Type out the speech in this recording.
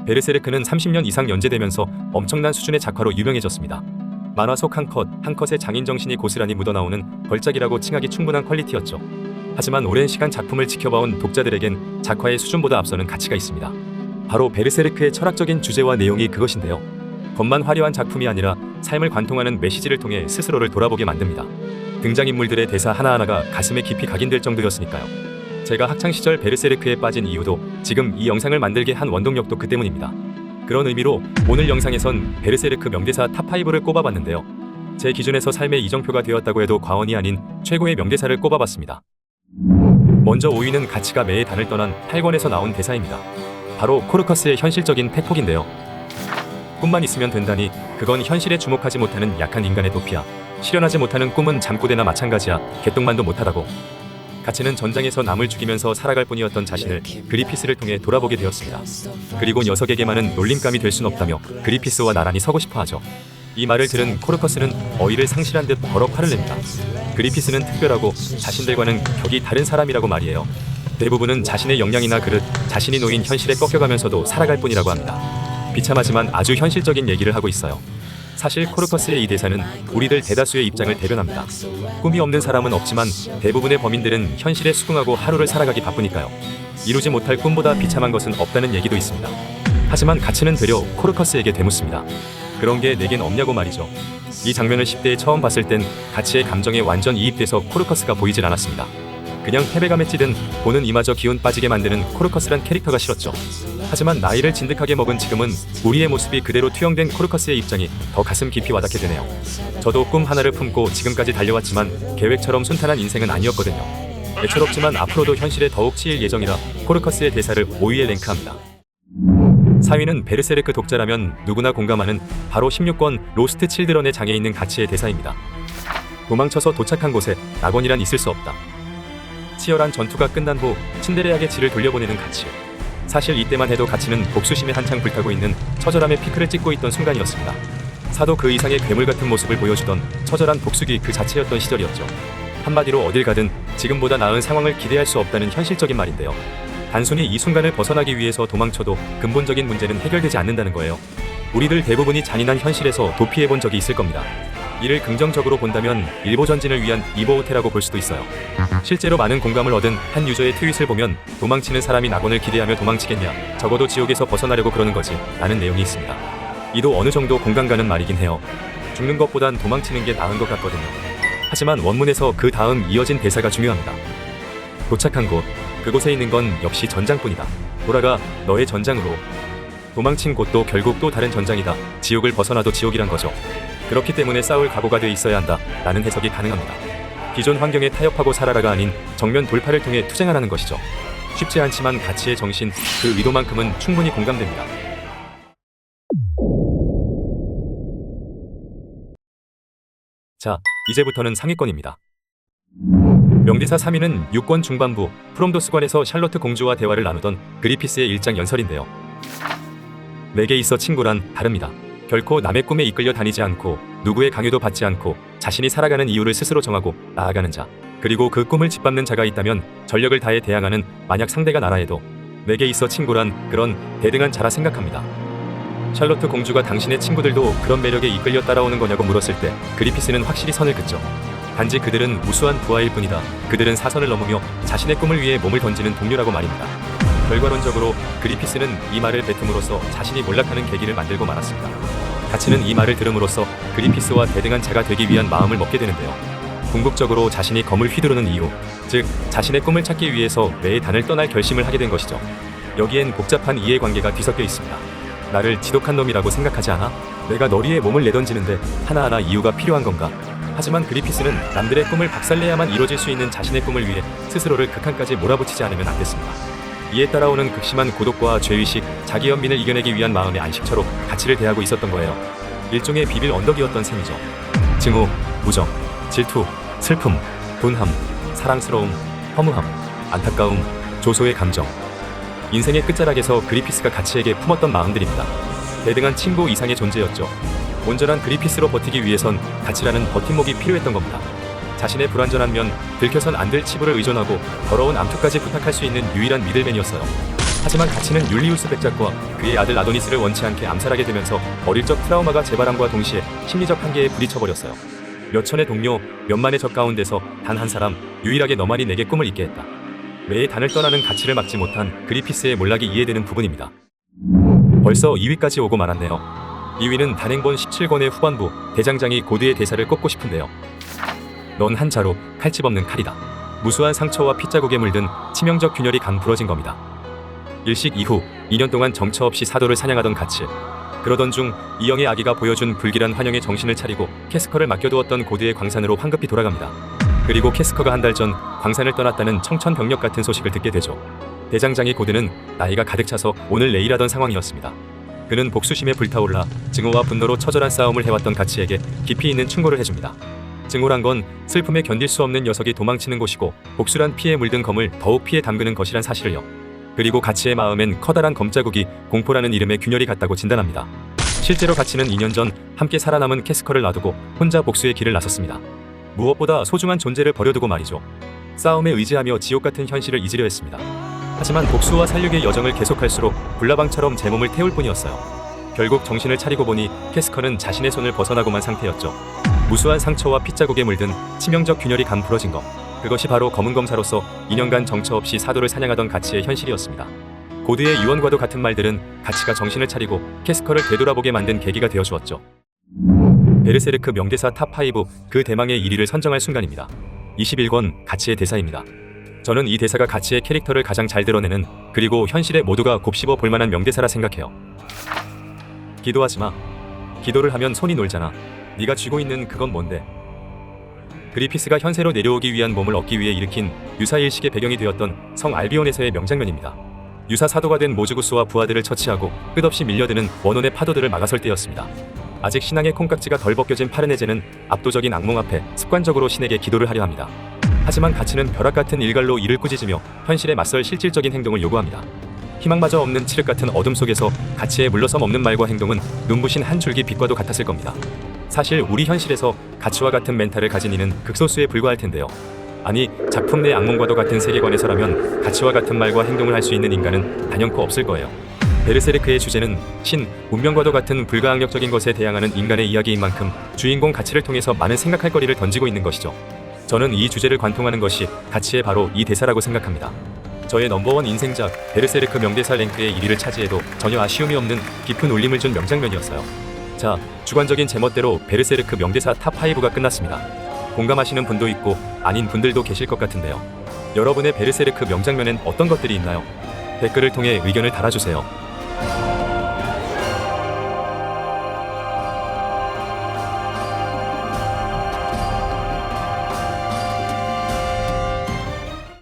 베르세르크는 30년 이상 연재되면서 엄청난 수준의 작화로 유명해졌습니다. 만화 속 한 컷, 한 컷의 장인 정신이 고스란히 묻어나오는 걸작이라고 칭하기 충분한 퀄리티였죠. 하지만 오랜 시간 작품을 지켜봐온 독자들에겐 작화의 수준보다 앞서는 가치가 있습니다. 바로 베르세르크의 철학적인 주제와 내용이 그것인데요. 겉만 화려한 작품이 아니라 삶을 관통하는 메시지를 통해 스스로를 돌아보게 만듭니다. 등장인물들의 대사 하나하나가 가슴에 깊이 각인될 정도였으니까요. 제가 학창시절 베르세르크에 빠진 이유도 지금 이 영상을 만들게 한 원동력도 그 때문입니다. 그런 의미로 오늘 영상에선 베르세르크 명대사 탑5를 꼽아봤는데요. 제 기준에서 삶의 이정표가 되었다고 해도 과언이 아닌 최고의 명대사를 꼽아봤습니다. 먼저 5위는 가치가 매의 단을 떠난 8권에서 나온 대사입니다. 바로 코르커스의 현실적인 팩폭인데요. 꿈만 있으면 된다니 그건 현실에 주목하지 못하는 약한 인간의 도피야. 실현하지 못하는 꿈은 잠꼬대나 마찬가지야. 개똥만도 못하다고. 가치는 전장에서 남을 죽이면서 살아갈 뿐이었던 자신을 그리피스를 통해 돌아보게 되었습니다. 그리고 녀석에게만은 놀림감이 될 순 없다며 그리피스와 나란히 서고 싶어 하죠. 이 말을 들은 코르커스는 어이를 상실한 듯 버럭 화를 냅니다. 그리피스는 특별하고 자신들과는 격이 다른 사람이라고 말이에요. 대부분은 자신의 역량이나 그릇, 자신이 놓인 현실에 꺾여가면서도 살아갈 뿐이라고 합니다. 비참하지만 아주 현실적인 얘기를 하고 있어요. 사실 코르커스의 이 대사는 우리들 대다수의 입장을 대변합니다. 꿈이 없는 사람은 없지만 대부분의 범인들은 현실에 수긍하고 하루를 살아가기 바쁘니까요. 이루지 못할 꿈보다 비참한 것은 없다는 얘기도 있습니다. 하지만 가치는 되려 코르커스에게 대묻습니다. 그런 게 내겐 없냐고 말이죠. 이 장면을 10대에 처음 봤을 땐 가치의 감정에 완전 이입돼서 코르커스가 보이질 않았습니다. 그냥 패배감에 찌든 보는 이마저 기운 빠지게 만드는 코르커스란 캐릭터가 싫었죠. 하지만 나이를 진득하게 먹은 지금은 우리의 모습이 그대로 투영된 코르커스의 입장이 더 가슴 깊이 와닿게 되네요. 저도 꿈 하나를 품고 지금까지 달려왔지만 계획처럼 순탄한 인생은 아니었거든요. 애처롭지만 앞으로도 현실에 더욱 치일 예정이라 코르커스의 대사를 5위에 랭크합니다. 4위는 베르세르크 독자라면 누구나 공감하는 바로 16권 로스트 칠드런의 장에 있는 가치의 대사입니다. 도망쳐서 도착한 곳에 낙원이란 있을 수 없다. 치열한 전투가 끝난 후 친데레에게 질을 돌려보내는 가치. 사실 이때만 해도 가치는 복수심에 한창 불타고 있는 처절함의 피크를 찍고 있던 순간이었습니다. 사도 그 이상의 괴물 같은 모습을 보여주던 처절한 복수기 그 자체였던 시절이었죠. 한마디로 어딜 가든 지금보다 나은 상황을 기대할 수 없다는 현실적인 말인데요. 단순히 이 순간을 벗어나기 위해서 도망쳐도 근본적인 문제는 해결되지 않는다는 거예요. 우리들 대부분이 잔인한 현실에서 도피해본 적이 있을 겁니다. 이를 긍정적으로 본다면 일보 전진을 위한 이보호테라고 볼 수도 있어요. 실제로 많은 공감을 얻은 한 유저의 트윗을 보면 도망치는 사람이 낙원을 기대하며 도망치겠냐, 적어도 지옥에서 벗어나려고 그러는 거지 라는 내용이 있습니다. 이도 어느 정도 공감 가는 말이긴 해요. 죽는 것보단 도망치는 게 나은 것 같거든요. 하지만 원문에서 그 다음 이어진 대사가 중요합니다. 도착한 곳, 그곳에 있는 건 역시 전장뿐이다. 돌아가 너의 전장으로. 도망친 곳도 결국 또 다른 전장이다. 지옥을 벗어나도 지옥이란 거죠. 그렇기 때문에 싸울 각오가 돼 있어야 한다 라는 해석이 가능합니다. 기존 환경에 타협하고 살아라가 아닌 정면 돌파를 통해 투쟁하라는 것이죠. 쉽지 않지만 가치의 정신, 그 의도만큼은 충분히 공감됩니다. 자, 이제부터는 상위권입니다. 명대사 3위는 6권 중반부 프롬도스관에서 샬로트 공주와 대화를 나누던 그리피스의 일장 연설인데요. 내게 있어 친구란 다릅니다. 결코 남의 꿈에 이끌려 다니지 않고 누구의 강요도 받지 않고 자신이 살아가는 이유를 스스로 정하고 나아가는 자, 그리고 그 꿈을 짓밟는 자가 있다면 전력을 다해 대항하는, 만약 상대가 나라 해도 내게 있어 친구란 그런 대등한 자라 생각합니다. 샬로트 공주가 당신의 친구들도 그런 매력에 이끌려 따라오는 거냐고 물었을 때 그리피스는 확실히 선을 긋죠. 단지 그들은 무수한 부하일 뿐이다. 그들은 사선을 넘으며 자신의 꿈을 위해 몸을 던지는 동료라고 말입니다. 결과론적으로 그리피스는 이 말을 뱉음으로써 자신이 몰락하는 계기를 만들고 말았습니다. 가치는 이 말을 들음으로써 그리피스와 대등한 자가 되기 위한 마음을 먹게 되는데요. 궁극적으로 자신이 검을 휘두르는 이유, 즉 자신의 꿈을 찾기 위해서 매의 단을 떠날 결심을 하게 된 것이죠. 여기엔 복잡한 이해관계가 뒤섞여 있습니다. 나를 지독한 놈이라고 생각하지 않아? 내가 널 위해 몸을 내던지는데 하나하나 이유가 필요한 건가? 하지만 그리피스는 남들의 꿈을 박살내야만 이뤄질 수 있는 자신의 꿈을 위해 스스로를 극한까지 몰아붙이지 않으면 안 됐습니다. 이에 따라오는 극심한 고독과 죄의식, 자기연민을 이겨내기 위한 마음의 안식처로 가치를 대하고 있었던 거예요. 일종의 비빌 언덕이었던 셈이죠. 증오, 무정, 질투, 슬픔, 분함, 사랑스러움, 허무함, 안타까움, 조소의 감정. 인생의 끝자락에서 그리피스가 가치에게 품었던 마음들입니다. 대등한 친구 이상의 존재였죠. 온전한 그리피스로 버티기 위해선 가치라는 버팀목이 필요했던 겁니다. 자신의 불완전한 면, 들켜선 안 될 치부를 의존하고 더러운 암투까지 부탁할 수 있는 유일한 미들맨이었어요. 하지만 가치는 율리우스 백작과 그의 아들 아도니스를 원치 않게 암살하게 되면서 어릴 적 트라우마가 재발함과 동시에 심리적 한계에 부딪혀버렸어요. 몇천의 동료, 몇만의 적 가운데서 단 한 사람, 유일하게 너만이 내게 꿈을 잊게 했다. 매의 단을 떠나는 가치를 막지 못한 그리피스의 몰락이 이해되는 부분입니다. 벌써 2위까지 오고 말았네요. 2위는 단행본 17권의 후반부, 대장장이 고드의 대사를 꼽고 싶은데요. 넌 한자로 칼집 없는 칼이다. 무수한 상처와 핏자국에 물든 치명적 균열이 강 부러진 겁니다. 일식 이후 2년 동안 정처 없이 사도를 사냥하던 가치. 그러던 중 이영의 아기가 보여준 불길한 환영에 정신을 차리고 캐스커를 맡겨두었던 고드의 광산으로 황급히 돌아갑니다. 그리고 캐스커가 한 달 전 광산을 떠났다는 청천벽력 같은 소식을 듣게 되죠. 대장장이 고드는 나이가 가득 차서 오늘 내일하던 상황이었습니다. 그는 복수심에 불타올라 증오와 분노로 처절한 싸움을 해왔던 가치에게 깊이 있는 충고를 해줍니다. 증오란 건 슬픔에 견딜 수 없는 녀석이 도망치는 곳이고, 복수란 피에 물든 검을 더욱 피에 담그는 것이란 사실을요. 그리고 가치의 마음엔 커다란 검자국이 공포라는 이름의 균열이 같다고 진단합니다. 실제로 가치는 2년 전 함께 살아남은 캐스커를 놔두고 혼자 복수의 길을 나섰습니다. 무엇보다 소중한 존재를 버려두고 말이죠. 싸움에 의지하며 지옥 같은 현실을 잊으려 했습니다. 하지만 복수와 살육의 여정을 계속할수록 불나방처럼 제 몸을 태울 뿐이었어요. 결국 정신을 차리고 보니 캐스커는 자신의 손을 벗어나고만 상태였죠. 무수한 상처와 핏자국에 물든 치명적 균열이 간 부러진 것. 그것이 바로 검은 검사로서 2년간 정처 없이 사도를 사냥하던 가치의 현실이었습니다. 고드의 유언과도 같은 말들은 가치가 정신을 차리고 캐스커를 되돌아보게 만든 계기가 되어주었죠. 베르세르크 명대사 탑5, 그 대망의 1위를 선정할 순간입니다. 21권 가치의 대사입니다. 저는 이 대사가 가치의 캐릭터를 가장 잘 드러내는, 그리고 현실에 모두가 곱씹어 볼만한 명대사라 생각해요. 기도하지 마. 기도를 하면 손이 놀잖아. 네가 쥐고 있는 그건 뭔데? 그리피스가 현세로 내려오기 위한 몸을 얻기 위해 일으킨 유사 일식의 배경이 되었던 성 알비온에서의 명장면입니다. 유사 사도가 된 모즈구스와 부하들을 처치하고 끝없이 밀려드는 원혼의 파도들을 막아설 때였습니다. 아직 신앙의 콩깍지가 덜 벗겨진 파르네제는 압도적인 악몽 앞에 습관적으로 신에게 기도를 하려 합니다. 하지만 가치는 벼락 같은 일갈로 이를 꾸짖으며 현실에 맞설 실질적인 행동을 요구합니다. 희망마저 없는 칠흑 같은 어둠 속에서 가치에 물러섬 없는 말과 행동은 눈부신 한 줄기 빛과도 같았을 겁니다. 사실 우리 현실에서 가치와 같은 멘탈을 가진 이는 극소수에 불과할 텐데요. 아니, 작품 내 악몽과도 같은 세계관에서라면 가치와 같은 말과 행동을 할 수 있는 인간은 단연코 없을 거예요. 베르세르크의 주제는 신, 운명과도 같은 불가항력적인 것에 대항하는 인간의 이야기인 만큼 주인공 가치를 통해서 많은 생각할 거리를 던지고 있는 것이죠. 저는 이 주제를 관통하는 것이 가치의 바로 이 대사라고 생각합니다. 저의 넘버원 인생작 베르세르크 명대사 랭크의 1위를 차지해도 전혀 아쉬움이 없는 깊은 울림을 준 명장면이었어요. 자, 주관적인 제멋대로 베르세르크 명대사 탑5가 끝났습니다. 공감하시는 분도 있고 아닌 분들도 계실 것 같은데요. 여러분의 베르세르크 명장면엔 어떤 것들이 있나요? 댓글을 통해 의견을 달아주세요.